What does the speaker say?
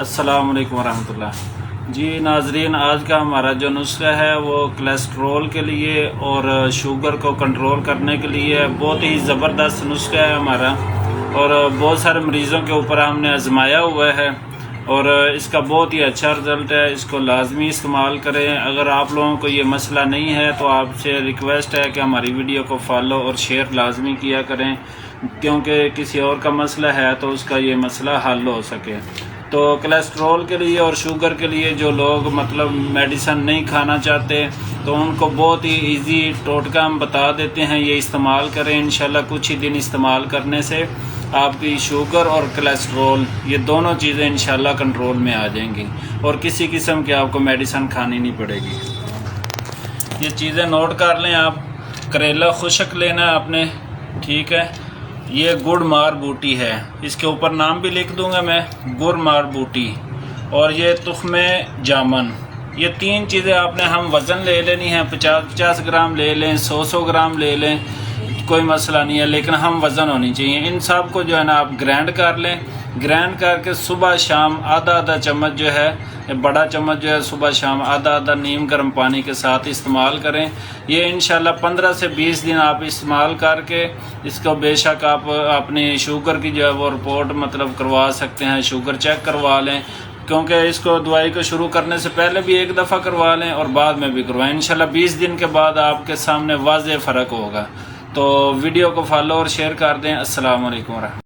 السلام علیکم ورحمۃ اللہ۔ جی ناظرین، آج کا ہمارا جو نسخہ ہے وہ کولیسٹرول کے لیے اور شوگر کو کنٹرول کرنے کے لیے بہت ہی زبردست نسخہ ہے ہمارا، اور بہت سارے مریضوں کے اوپر ہم نے آزمایا ہوا ہے اور اس کا بہت ہی اچھا رزلٹ ہے۔ اس کو لازمی استعمال کریں۔ اگر آپ لوگوں کو یہ مسئلہ نہیں ہے تو آپ سے ریکویسٹ ہے کہ ہماری ویڈیو کو فالو اور شیئر لازمی کیا کریں، کیونکہ کسی اور کا مسئلہ ہے تو اس کا یہ مسئلہ حل ہو سکے۔ تو کولیسٹرول کے لیے اور شوگر کے لیے جو لوگ میڈیسن نہیں کھانا چاہتے تو ان کو بہت ہی ایزی ٹوٹکا ہم بتا دیتے ہیں، یہ استعمال کریں۔ انشاءاللہ کچھ ہی دن استعمال کرنے سے آپ کی شوگر اور کولیسٹرول یہ دونوں چیزیں انشاءاللہ کنٹرول میں آ جائیں گی اور کسی قسم کی آپ کو میڈیسن کھانی نہیں پڑے گی۔ یہ چیزیں نوٹ کر لیں آپ۔ کریلا خشک لینا ہے آپ نے، ٹھیک ہے۔ یہ گڑ مار بوٹی ہے، اس کے اوپر نام بھی لکھ دوں گا میں، گڑ مار بوٹی۔ اور یہ تخم جامن، یہ تین چیزیں آپ نے ہم وزن لے لینی ہیں، 50 گرام لے لیں، 100 گرام لے لیں، کوئی مسئلہ نہیں ہے، لیکن ہم وزن ہونی چاہیے۔ ان سب کو جو ہے نا آپ گرائنڈ کر لیں، گرائنڈ کر کے صبح شام آدھا چمچ جو ہے، بڑا چمچ جو ہے صبح شام آدھا نیم گرم پانی کے ساتھ استعمال کریں۔ یہ انشاءاللہ 15 سے 20 دن آپ استعمال کر کے اس کو بے شک آپ اپنی شوگر کی جو ہے وہ رپورٹ کروا سکتے ہیں، شوگر چیک کروا لیں، کیونکہ اس کو دوائی کو شروع کرنے سے پہلے بھی ایک دفعہ کروا لیں اور بعد میں بھی کروائیں۔ انشاءاللہ 20 دن کے بعد آپ کے سامنے واضح فرق ہوگا۔ تو ویڈیو کو فالو اور شیئر کر دیں۔ السلام علیکم ورحمۃ اللہ۔